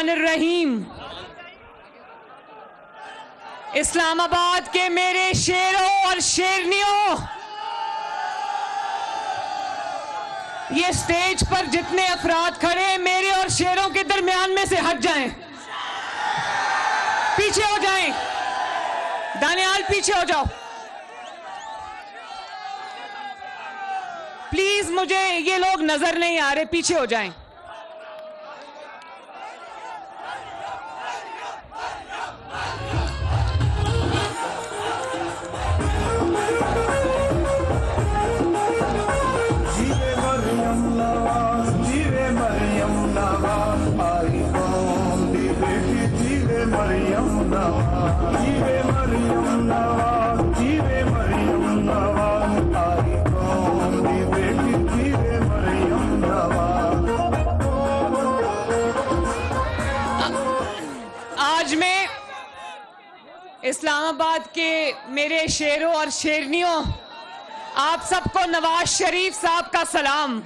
रहमानिर्रहीम। इस्लामाबाद के मेरे शेरों और शेरनियों, ये स्टेज पर जितने अफराद खड़े हैं मेरे और शेरों के दरमियान में से हट जाएं, पीछे हो जाएं। दानियाल पीछे हो जाओ प्लीज, मुझे ये लोग नजर नहीं आ रहे, पीछे हो जाएं। आज मैं इस्लामाबाद के मेरे शेरों और शेरनियों, आप सबको नवाज शरीफ साहब का सलाम।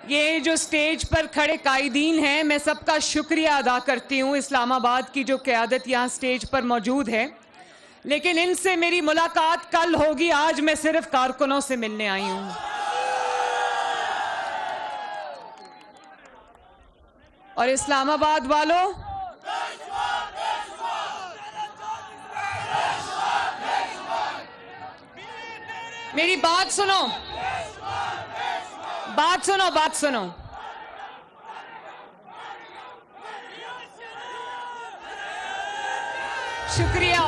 ये जो स्टेज पर खड़े कायदीन हैं, मैं सबका शुक्रिया अदा करती हूँ। इस्लामाबाद की जो क़यादत यहाँ स्टेज पर मौजूद है, लेकिन इनसे मेरी मुलाकात कल होगी, आज मैं सिर्फ कारकुनों से मिलने आई हूँ। और इस्लामाबाद वालों, मेरी बात सुनो, बात सुनो, बात सुनो। शुक्रिया।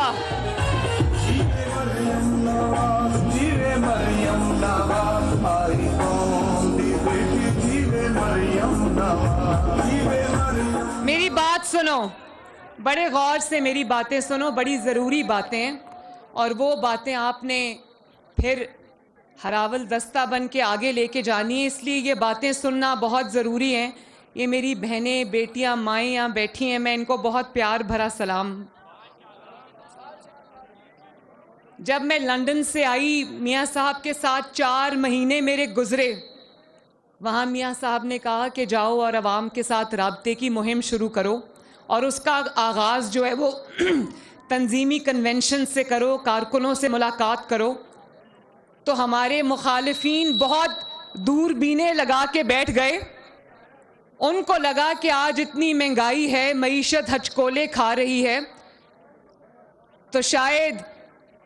मेरी बात सुनो, बड़े गौर से मेरी बातें सुनो, बड़ी ज़रूरी बातें हैं, और वो बातें आपने फिर हरावल दस्ता बन के आगे लेके जानी है, इसलिए ये बातें सुनना बहुत ज़रूरी हैं। ये मेरी बहनें, बेटियां, माएँ यहाँ बैठी हैं, मैं इनको बहुत प्यार भरा सलाम। जब मैं लंदन से आई, मियाँ साहब के साथ 4 महीने मेरे गुजरे। वहाँ मियाँ साहब ने कहा कि जाओ और आवाम के साथ राब्ते की मुहिम शुरू करो, और उसका आगाज़ जो है वो तंजीमी कन्वेंशन से करो, कारकुनों से मुलाकात करो। तो हमारे मुखालिफिन बहुत दूरबीनें लगा के बैठ गए। उनको लगा कि आज इतनी महंगाई है, मईशत हचकोले खा रही है, तो शायद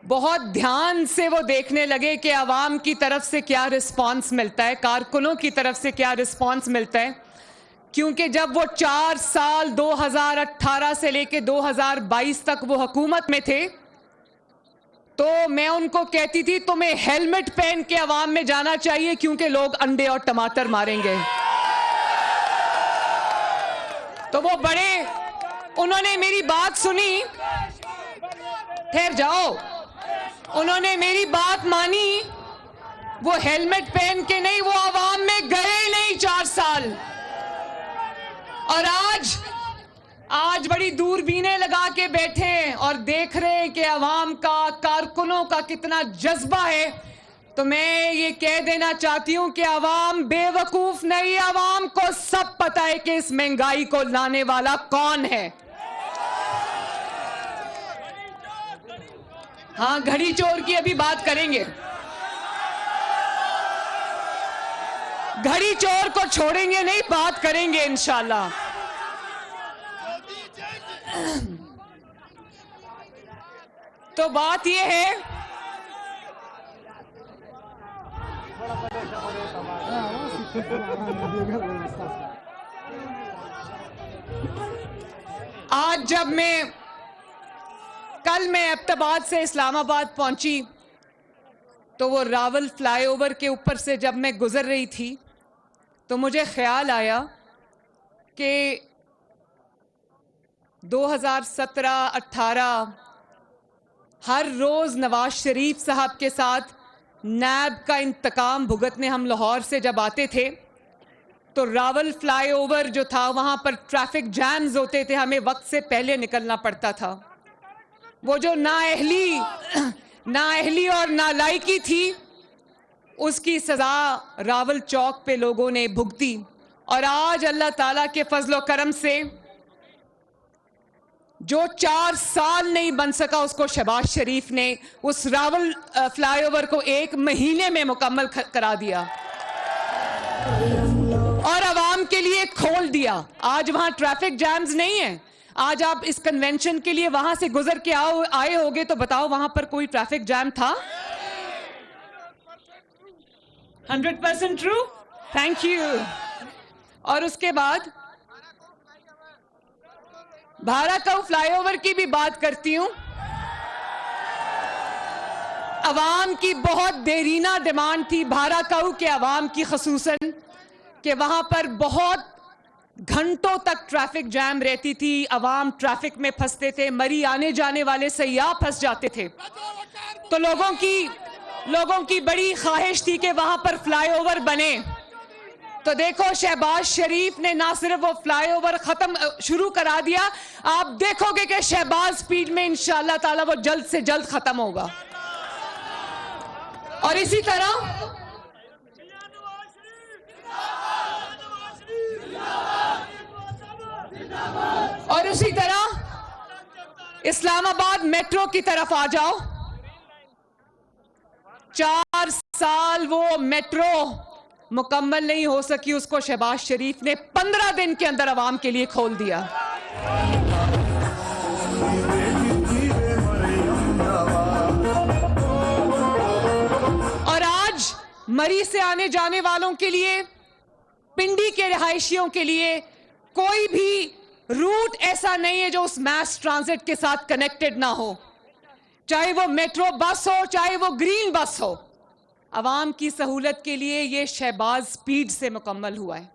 बहुत ध्यान से वो देखने लगे कि आवाम की तरफ से क्या रिस्पांस मिलता है, कारकुनों की तरफ से क्या रिस्पांस मिलता है। क्योंकि जब वो 4 साल 2018 से लेके 2022 तक वो हुकूमत में थे, तो मैं उनको कहती थी तुम्हें हेलमेट पहन के आवाम में जाना चाहिए, क्योंकि लोग अंडे और टमाटर मारेंगे। तो वो बड़े, उन्होंने मेरी बात सुनी, ठहर जाओ, उन्होंने मेरी बात मानी। वो हेलमेट पहन के नहीं, वो आवाम में गए नहीं 4 साल। और आज बड़ी दूरबीनें लगा के बैठे हैं और देख रहे हैं कि आवाम का, कारकुनों का कितना जज्बा है। तो मैं ये कह देना चाहती हूं कि आवाम बेवकूफ नहीं, आवाम को सब पता है कि इस महंगाई को लाने वाला कौन है। हाँ, घड़ी चोर की अभी बात करेंगे, घड़ी चोर को छोड़ेंगे नहीं, बात करेंगे इंशाल्लाह। तो बात यह है, आज जब कल मैं एबटाबाद से इस्लामाबाद पहुंची, तो वो रावल फ्लाईओवर के ऊपर से जब मैं गुजर रही थी, तो मुझे ख्याल आया कि 2017-18 हर रोज़ नवाज शरीफ साहब के साथ नैब का इंतकाम भुगतने हम लाहौर से जब आते थे, तो रावल फ्लाईओवर जो था वहाँ पर ट्रैफिक जैम्स होते थे, हमें वक्त से पहले निकलना पड़ता था। वो जो नाअहली और नालायकी थी, उसकी सज़ा रावल चौक पे लोगों ने भुगती और आज अल्लाह ताला के फजलो करम से जो 4 साल नहीं बन सका उसको शहबाज शरीफ ने उस रावल फ्लाईओवर को 1 महीने में मुकम्मल करा दिया और आवाम के लिए खोल दिया। आज वहां ट्रैफिक जैम्स नहीं है। आज आप इस कन्वेंशन के लिए वहां से गुजर के आए होगे तो बताओ वहां पर कोई ट्रैफिक जैम था? 100% ट्रू। Thank you. और उसके बाद भाराकाऊ फ्लाईओवर की भी बात करती हूं। अवाम की बहुत देरीना डिमांड थी भाराकाऊ के अवाम की, खसूसन कि वहां पर बहुत घंटों तक ट्रैफिक जैम रहती थी, अवाम ट्रैफिक में फंसते थे, मरी आने जाने वाले सयाह फंस जाते थे। तो लोगों की बड़ी ख्वाहिश थी कि वहां पर फ्लाईओवर बने। तो देखो शहबाज शरीफ ने ना सिर्फ वो फ्लाईओवर शुरू करा दिया, आप देखोगे कि शहबाज स्पीड में इंशाअल्लाह ताला वो जल्द से जल्द खत्म होगा। और इसी तरह इस्लामाबाद मेट्रो की तरफ आ जाओ। 4 साल वो मेट्रो मुकम्मल नहीं हो सकी, उसको शहबाज शरीफ ने 15 दिन के अंदर अवाम के लिए खोल दिया। और आज मरी से आने जाने वालों के लिए, पिंडी के रिहायशियों के लिए कोई भी रूट ऐसा नहीं है जो उस मैस ट्रांजिट के साथ कनेक्टेड ना हो, चाहे वो मेट्रो बस हो, चाहे वो ग्रीन बस हो। अवाम की सहूलत के लिए ये शहबाज स्पीड से मुकम्मल हुआ है। –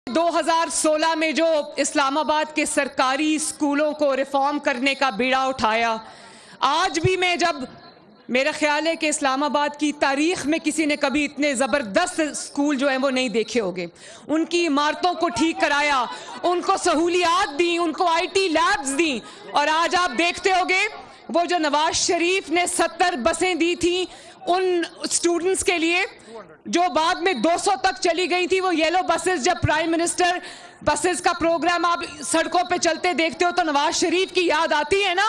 2016 में जो इस्लामाबाद के सरकारी स्कूलों को रिफॉर्म करने का बीड़ा उठाया, आज भी मैं जब, मेरा ख्याल है कि इस्लामाबाद की तारीख में किसी ने कभी इतने ज़बरदस्त स्कूल जो हैं वो नहीं देखे होंगे। उनकी इमारतों को ठीक कराया, उनको सहूलियात दी, उनको आईटी लैब्स दी। और आज आप देखते होंगे वो जो नवाज शरीफ ने 70 बसें दी थी उन स्टूडेंट्स के लिए जो बाद में 200 तक चली गई थी, वो येलो बसेस, जब प्राइम मिनिस्टर बसेस का प्रोग्राम आप सड़कों पे चलते देखते हो तो नवाज शरीफ की याद आती है ना।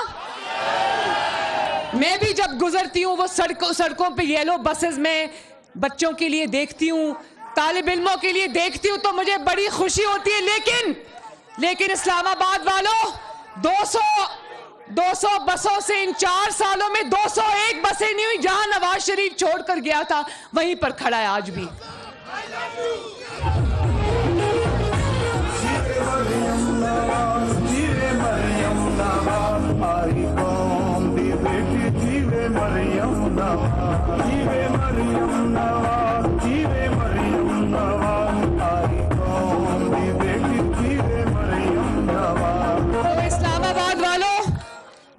मैं भी जब गुजरती हूँ वो सड़कों पे येलो बसेस में बच्चों के लिए देखती हूँ, तालिब इल्मों के लिए देखती हूँ तो मुझे बड़ी खुशी होती है। लेकिन इस्लामाबाद वालों, 200 बसों से इन 4 सालों में 201 बसें नहीं हुई। जहां नवाज शरीफ छोड़कर गया था वहीं पर खड़ा है आज भी।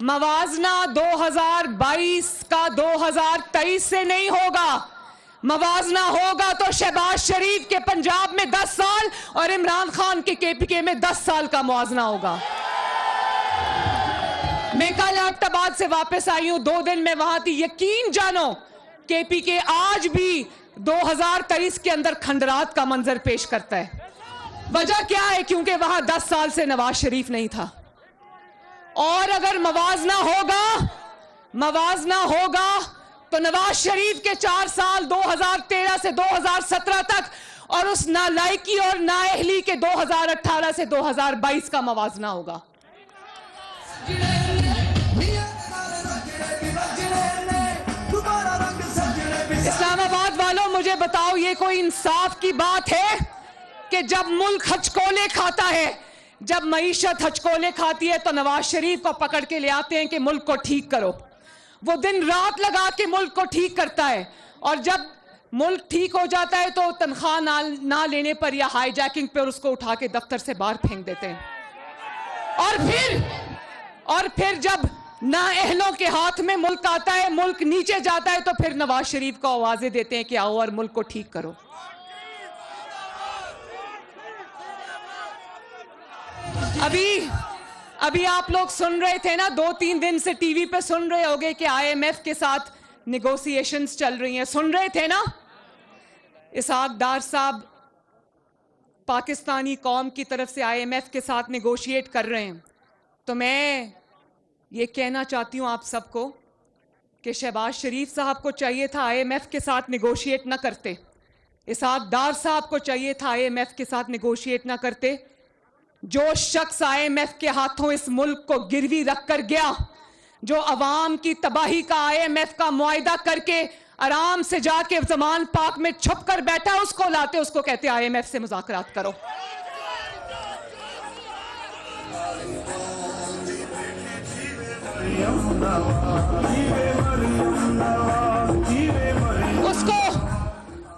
मवाजना 2022 का 2023 से नहीं होगा। मवाजना होगा तो शहबाज शरीफ के पंजाब में 10 साल और इमरान खान के केपीके में 10 साल का मुआवजना होगा। मैं कल एबटाबाद से वापस आई हूं, 2 दिन में वहां थी। यकीन जानो केपीके आज भी 2023 के अंदर खंडरात का मंजर पेश करता है। वजह क्या है? क्योंकि वहां 10 साल से नवाज शरीफ नहीं था। और अगर मवाजना होगा तो नवाज शरीफ के 4 साल 2013 से 2017 तक और उस नालायकी और नाअहली के 2018 से 2022 का मवाजना होगा। इस्लामाबाद वालों, मुझे बताओ, ये कोई इंसाफ की बात है कि जब मुल्क हचकोले खाता है, जब मईशत हचकोले खाती है तो नवाज शरीफ को पकड़ के ले आते हैं कि मुल्क को ठीक करो। वो दिन रात लगा के मुल्क को ठीक करता है और जब मुल्क ठीक हो जाता है तो तनख्वाह ना लेने पर या हाईजैकिंग पर उसको उठा के दफ्तर से बाहर फेंक देते हैं। और फिर जब ना अहलों के हाथ में मुल्क आता है, मुल्क नीचे जाता है तो फिर नवाज शरीफ को आवाजें देते हैं कि आओ और मुल्क को ठीक करो। अभी आप लोग सुन रहे थे ना, 2-3 दिन से टीवी पे सुन रहे होंगे कि आईएमएफ के साथ निगोशिएशंस चल रही हैं, सुन रहे थे ना। इसहाक डार साहब पाकिस्तानी कौम की तरफ से आईएमएफ के साथ निगोशिएट कर रहे हैं, तो मैं ये कहना चाहती हूं आप सबको कि शहबाज शरीफ साहब को चाहिए था आईएमएफ के साथ निगोशिएट ना करते, इसहाक डार साहब को चाहिए था आईएमएफ के साथ निगोशिएट ना करते। जो शख्स आईएमएफ के हाथों इस मुल्क को गिरवी रख कर गया, जो अवाम की तबाही का आईएमएफ का मुआहिदा करके आराम से जाके जमान पाक में छुप कर बैठा, उसको लाते, उसको कहते आईएमएफ से मुज़ाकरात करो।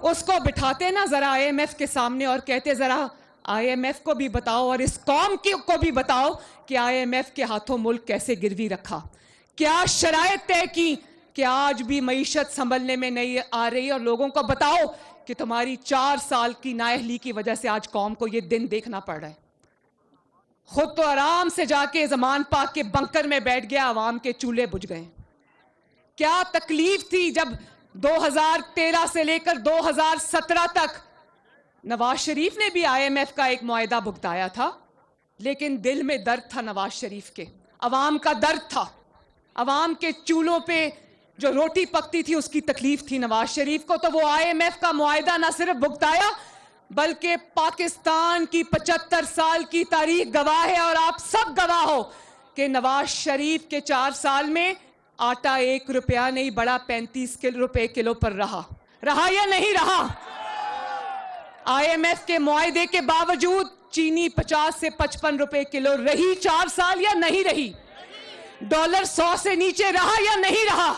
उसको बिठाते ना जरा आईएमएफ के सामने और कहते जरा आईएमएफ को भी बताओ और इस कौम को भी बताओ कि आईएमएफ के हाथों मुल्क कैसे गिरवी रखा, क्या शराइत तय की कि आज भी मईशत संभलने में नहीं आ रही, और लोगों को बताओ कि तुम्हारी 4 साल की नाअहली की वजह से आज कौम को ये दिन देखना पड़ रहा है। खुद तो आराम से जाके जमान पाक के बंकर में बैठ गया, आवाम के चूल्हे बुझ गए। क्या तकलीफ थी जब 2013 से लेकर 2017 तक नवाज शरीफ ने भी आईएमएफ का एक मुआहिदा भुगताया था, लेकिन दिल में दर्द था नवाज शरीफ के, अवाम का दर्द था, अवाम के चूल्हों पे जो रोटी पकती थी उसकी तकलीफ थी नवाज शरीफ को। तो वो आईएमएफ का मुआहिदा ना सिर्फ भुगताया बल्कि पाकिस्तान की 75 साल की तारीख गवाह है, और आप सब गवाह हो कि नवाज शरीफ के 4 साल में आटा 1 रुपया नहीं बढ़ा, 35 रुपए किलो पर रहा या नहीं रहा। आईएमएफ के मुआहिदे के बावजूद चीनी 50 से 55 रुपए किलो रही 4 साल या नहीं रही, डॉलर 100 से नीचे रहा या नहीं रहा,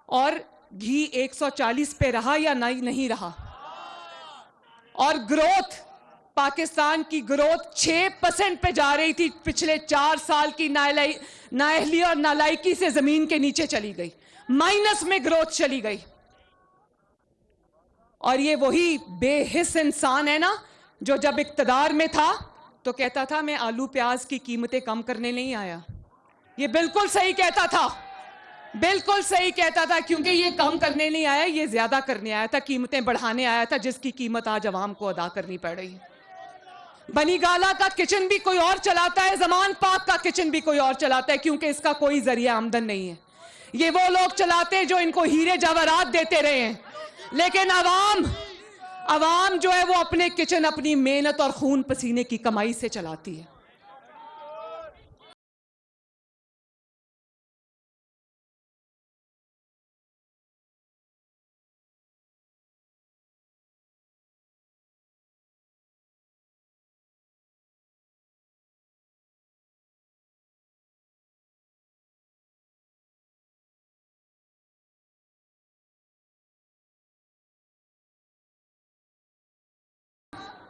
और घी 140 पे रहा या नहीं रहा। और ग्रोथ, पाकिस्तान की ग्रोथ 6% पे जा रही थी, पिछले 4 साल की नाअहली और नालायकी से जमीन के नीचे चली गई, माइनस में ग्रोथ चली गई। और ये वही बेहिस इंसान है ना जो जब इक्तदार में था तो कहता था मैं आलू प्याज की कीमतें कम करने नहीं आया। ये बिल्कुल सही कहता था, बिल्कुल सही कहता था, क्योंकि ये कम करने नहीं आया, ये ज्यादा करने आया था, कीमतें बढ़ाने आया था, जिसकी कीमत आज अवाम को अदा करनी पड़ रही है। बनी गाला का किचन भी कोई और चलाता है, जमान पाक का किचन भी कोई और चलाता है, क्योंकि इसका कोई जरिया आमदन नहीं है। ये वो लोग चलाते हैं जो इनको हीरे जवाहरात देते रहे हैं, लेकिन अवाम जो है वो अपने किचन अपनी मेहनत और खून पसीने की कमाई से चलाती है।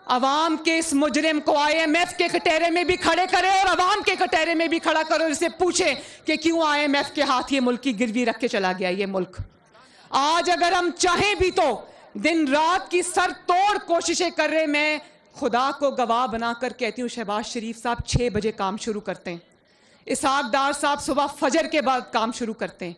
अवाम के इस मुजरिम को आईएमएफ के कटहरे में भी खड़े करे और अवाम के कटहरे में भी खड़ा करो, इससे पूछे कि क्यों आईएमएफ के हाथ ये मुल्क की गिरवी रख के चला गया ये मुल्क। आज अगर हम चाहें भी तो दिन रात की सर तोड़ कोशिशें कर रहे। मैं खुदा को गवाह बनाकर कहती हूँ, शहबाज शरीफ साहब 6 बजे काम शुरू करते हैं, इसहाक डार साहब सुबह फजर के बाद काम शुरू करते हैं,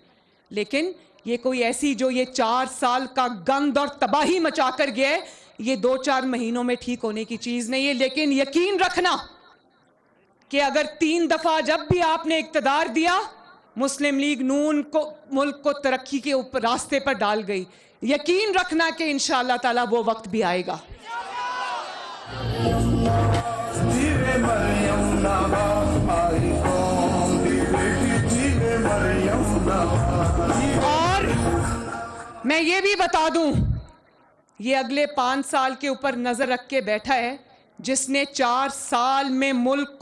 लेकिन ये कोई ऐसी जो ये 4 साल का गंद और तबाही मचा कर गया है, ये 2-4 महीनों में ठीक होने की चीज नहीं है। लेकिन यकीन रखना कि अगर 3 दफा जब भी आपने इक्तदार दिया, मुस्लिम लीग नून को मुल्क को तरक्की के ऊपर रास्ते पर डाल गई। यकीन रखना कि इंशाअल्लाह ताला वो वक्त भी आएगा। और मैं ये भी बता दूं, ये अगले 5 साल के ऊपर नजर रख के बैठा है, जिसने 4 साल में मुल्क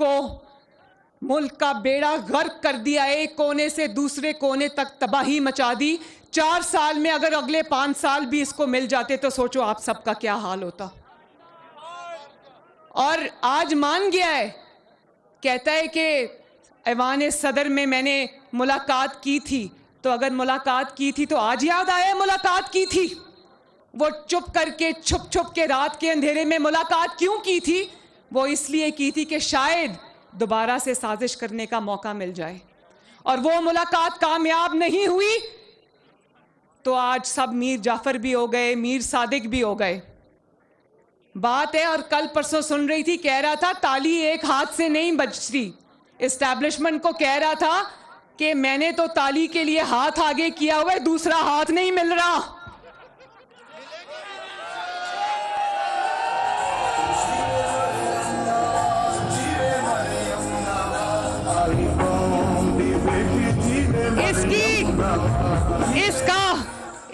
का बेड़ा गर्क कर दिया, एक कोने से दूसरे कोने तक तबाही मचा दी। 4 साल में अगर अगले 5 साल भी इसको मिल जाते तो सोचो आप सबका क्या हाल होता। और आज मान गया है, कहता है कि ऐवान सदर में मैंने मुलाकात की थी, तो अगर मुलाकात की थी तो आज याद आया मुलाकात की थी। वो चुप करके छुप छुप के रात के अंधेरे में मुलाकात क्यों की थी? वो इसलिए की थी कि शायद दोबारा से साजिश करने का मौका मिल जाए, और वो मुलाकात कामयाब नहीं हुई तो आज सब मीर जाफर भी हो गए, मीर सादिक भी हो गए। बात है, और कल परसों सुन रही थी, कह रहा था ताली एक हाथ से नहीं बजती। एस्टैब्लिशमेंट को कह रहा था कि मैंने तो ताली के लिए हाथ आगे किया हुआ है, दूसरा हाथ नहीं मिल रहा।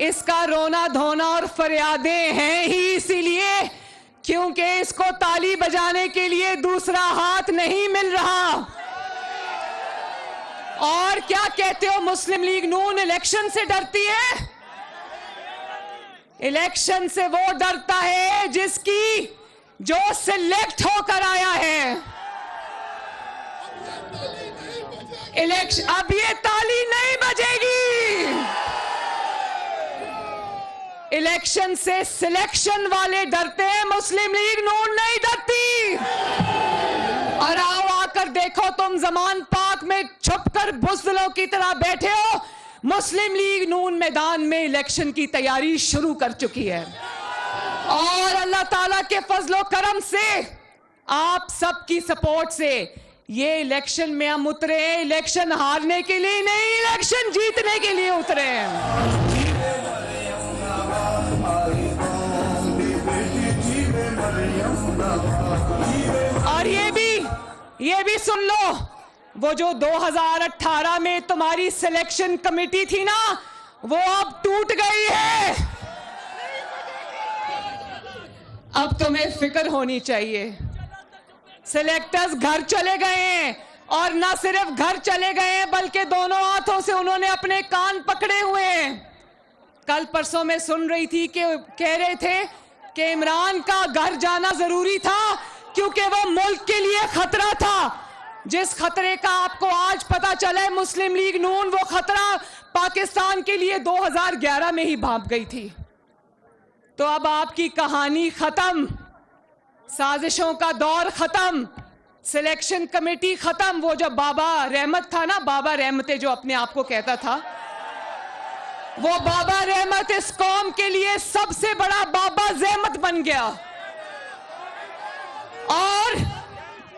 इसका रोना धोना और फरियादें हैं ही इसीलिए क्योंकि इसको ताली बजाने के लिए दूसरा हाथ नहीं मिल रहा। और क्या कहते हो, मुस्लिम लीग नून इलेक्शन से डरती है? इलेक्शन से वो डरता है जिसकी जो सिलेक्ट होकर आया है। इलेक्शन, अब ये ताली नहीं बजेगी। इलेक्शन से सिलेक्शन वाले डरते हैं, मुस्लिम लीग नून नहीं डरती। और आओ आकर देखो, तुम जमान पाक में छुपकर बुज़दिलों की तरह बैठे हो, मुस्लिम लीग नून मैदान में इलेक्शन की तैयारी शुरू कर चुकी है। और अल्लाह ताला के फजलो करम से, आप सबकी सपोर्ट से ये इलेक्शन में हम उतरे हैं। इलेक्शन हारने के लिए नहीं, इलेक्शन जीतने के लिए उतरे हैं। और ये भी सुन लो, वो जो 2018 में तुम्हारी सिलेक्शन कमेटी थी ना, वो अब टूट गई है। अब तुम्हें फिक्र होनी चाहिए। सिलेक्टर्स घर चले गए हैं, और ना सिर्फ घर चले गए हैं बल्कि दोनों हाथों से उन्होंने अपने कान पकड़े हुए हैं। कल परसों में सुन रही थी कि कह रहे थे कि इमरान का घर जाना जरूरी था क्योंकि वो मुल्क के लिए खतरा था। जिस खतरे का आपको आज पता चला है, मुस्लिम लीग नून, वो खतरा पाकिस्तान के लिए 2011 में ही भाप गई थी। तो अब आपकी कहानी खत्म, साजिशों का दौर खत्म, सिलेक्शन कमेटी खत्म। वो जो बाबा रहमत था ना, बाबा रहमत जो अपने आप को कहता था, वो बाबा रहमत इस कौम के लिए सबसे बड़ा बाबा ज़हमत बन गया। और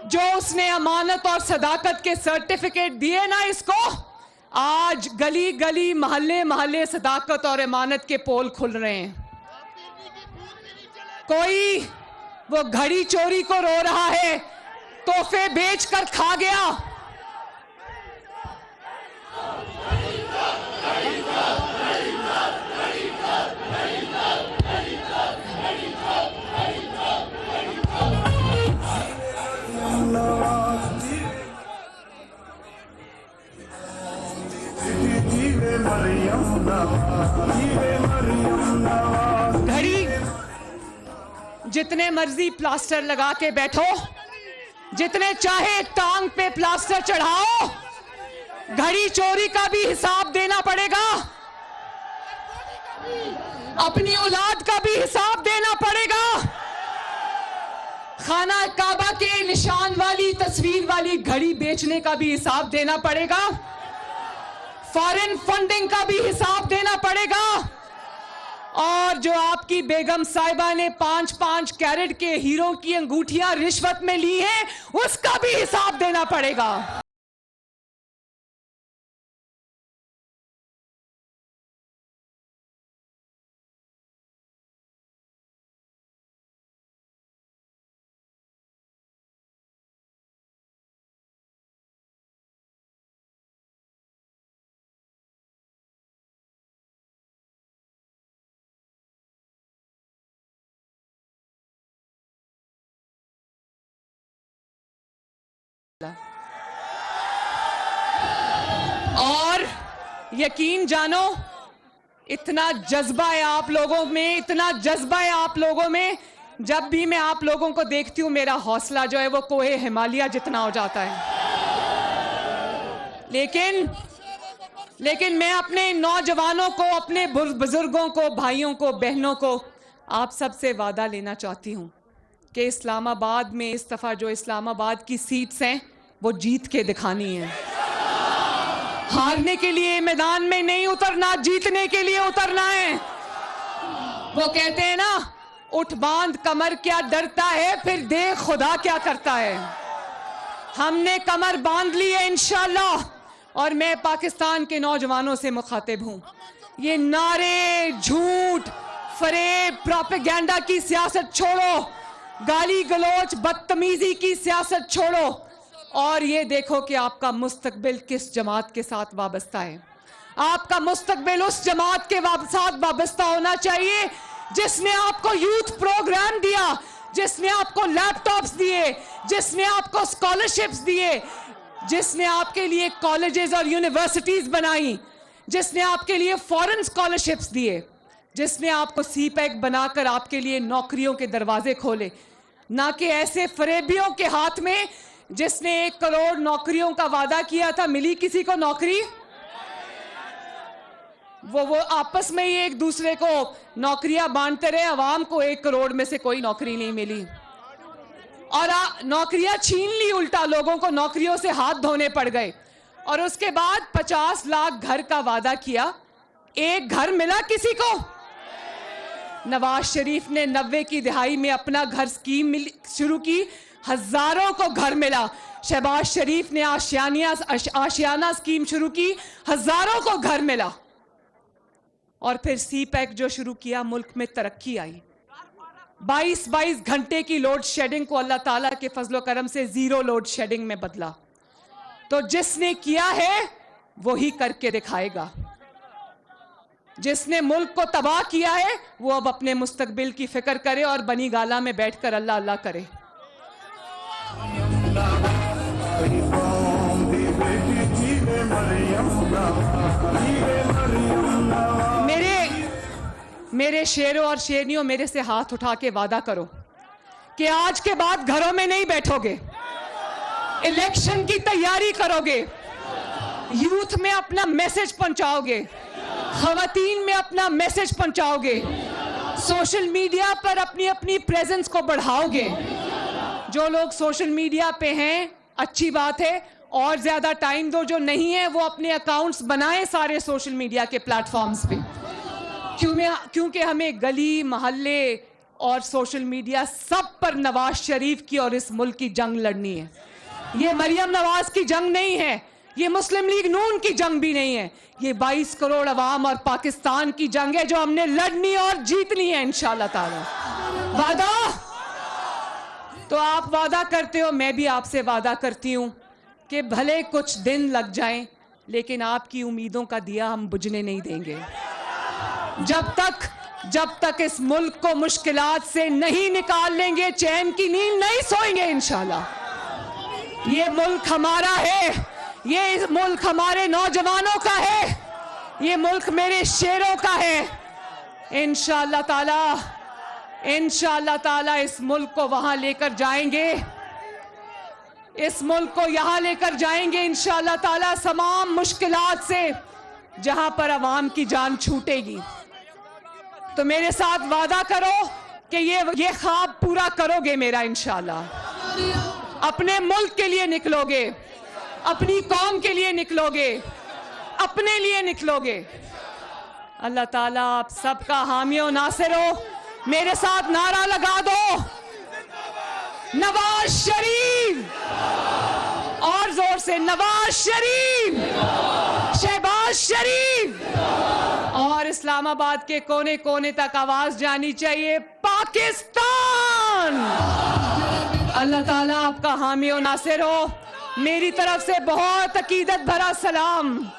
जो उसने अमानत और सदाकत के सर्टिफिकेट दिए ना इसको, आज गली गली मोहल्ले मोहल्ले सदाकत और अमानत के पोल खुल रहे हैं। कोई वो घड़ी चोरी को रो रहा है, तोहफे बेचकर खा गया। घड़ी जितने मर्जी प्लास्टर लगा के बैठो, जितने चाहे टांग पे प्लास्टर चढ़ाओ, घड़ी चोरी का भी हिसाब देना पड़ेगा, अपनी औलाद का भी हिसाब देना पड़ेगा। खाना काबा के निशान वाली तस्वीर वाली घड़ी बेचने का भी हिसाब देना पड़ेगा, फॉरेन फंडिंग का भी हिसाब देना पड़ेगा, और जो आपकी बेगम साहिबा ने 5-5 कैरेट के हीरो की अंगूठियां रिश्वत में ली हैं, उसका भी हिसाब देना पड़ेगा। और यकीन जानो, इतना जज्बा है आप लोगों में, इतना जज्बा है आप लोगों में, जब भी मैं आप लोगों को देखती हूं मेरा हौसला जो है वो कोहे हिमालय जितना हो जाता है। लेकिन मैं अपने नौजवानों को, अपने बुजुर्गों को, भाइयों को, बहनों को, आप सबसे वादा लेना चाहती हूं कि इस्लामाबाद में इस दफा जो इस्लामाबाद की सीट्स हैं वो जीत के दिखानी है। हारने के लिए मैदान में नहीं उतरना, जीतने के लिए उतरना है। वो कहते हैं ना, उठ बांध कमर क्या डरता है, फिर देख खुदा क्या करता है। हमने कमर बांध ली है इंशाल्लाह। और मैं पाकिस्तान के नौजवानों से मुखातिब हूं, ये नारे, झूठ, फरेब, प्रोपेगेंडा की सियासत छोड़ो, गाली गलोच, बदतमीजी की सियासत छोड़ो और ये देखो कि आपका मुस्तकबिल किस जमात के साथ वाबस्ता है। आपका मुस्तकबिल उस जमात के साथ वाबस्ता होना चाहिए जिसने आपको यूथ प्रोग्राम दिया, जिसने आपको लैपटॉप्स दिए, जिसने आपको स्कॉलरशिप्स दिए, जिसने आपके लिए कॉलेजेस और यूनिवर्सिटीज बनाई, जिसने आपके लिए फॉरेन स्कॉलरशिप्स दिए, जिसने आपको सीपैक बनाकर आपके लिए नौकरियों के दरवाजे खोले, ना कि ऐसे फरेबियों के हाथ में जिसने 1 करोड़ नौकरियों का वादा किया था। मिली किसी को नौकरी? वो आपस में ही एक दूसरे को नौकरियां बांटते रहे, अवाम को 1 करोड़ में से कोई नौकरी नहीं मिली और नौकरियां छीन ली। उल्टा लोगों को नौकरियों से हाथ धोने पड़ गए और उसके बाद 50 लाख घर का वादा किया, 1 घर मिला किसी को? नवाज शरीफ ने 90 की दिहाई में अपना घर स्कीम शुरू की, हजारों को घर मिला। शहबाज शरीफ ने आशियाना स्कीम शुरू की, हजारों को घर मिला। और फिर सीपैक जो शुरू किया, मुल्क में तरक्की आई। 22 घंटे की लोड शेडिंग को अल्लाह ताला के फजलो करम से 0 लोड शेडिंग में बदला। तो जिसने किया है वही करके दिखाएगा। जिसने मुल्क को तबाह किया है वो अब अपने मुस्तकबिल की फिक्र करे और बनी गाला में बैठकर अल्लाह अल्लाह करे। मेरे शेरों और शेरनियों, मेरे से हाथ उठा के वादा करो कि आज के बाद घरों में नहीं बैठोगे, इलेक्शन की तैयारी करोगे, यूथ में अपना मैसेज पहुंचाओगे, खवातीन में अपना मैसेज पहुंचाओगे, सोशल मीडिया पर अपनी अपनी प्रेजेंस को बढ़ाओगे। जो लोग सोशल मीडिया पे हैं अच्छी बात है, और ज्यादा टाइम दो। जो नहीं है वो अपने अकाउंट्स बनाएं सारे सोशल मीडिया के प्लेटफॉर्म्स पे, क्योंकि हमें गली मोहल्ले और सोशल मीडिया सब पर नवाज शरीफ की और इस मुल्क की जंग लड़नी है। ये मरियम नवाज की जंग नहीं है, ये मुस्लिम लीग नून की जंग भी नहीं है, ये 22 करोड़ अवाम और पाकिस्तान की जंग है जो हमने लड़नी और जीतनी है इंशाल्लाह ताला। वादा तो आप वादा करते हो, मैं भी आपसे वादा करती हूं कि भले कुछ दिन लग जाएं लेकिन आपकी उम्मीदों का दिया हम बुझने नहीं देंगे। जब तक इस मुल्क को मुश्किलात से नहीं निकाल लेंगे, चैन की नींद नहीं सोएंगे इंशाल्लाह। ये मुल्क हमारा है, ये मुल्क हमारे नौजवानों का है, ये मुल्क मेरे शेरों का है। इंशाल्लाह ताला इस मुल्क को वहां लेकर जाएंगे, इस मुल्क को यहां लेकर जाएंगे इंशाल्लाह ताला, तमाम मुश्किलात से, जहां पर अवाम की जान छूटेगी। तो मेरे साथ वादा करो कि ये ख्वाब पूरा करोगे मेरा इंशाल्लाह। अपने मुल्क के लिए निकलोगे, अपनी कौम के लिए निकलोगे, अपने लिए निकलोगे। अल्लाह ताला आप सबका हामी और नासिर हो। मेरे साथ नारा लगा दो, नवाज शरीफ, और जोर से नवाज शरीफ, शहबाज शरीफ। और इस्लामाबाद के कोने कोने तक आवाज जानी चाहिए, पाकिस्तान। अल्लाह ताला आपका हामी और नासिर हो। मेरी तरफ से बहुत अकीदत भरा सलाम।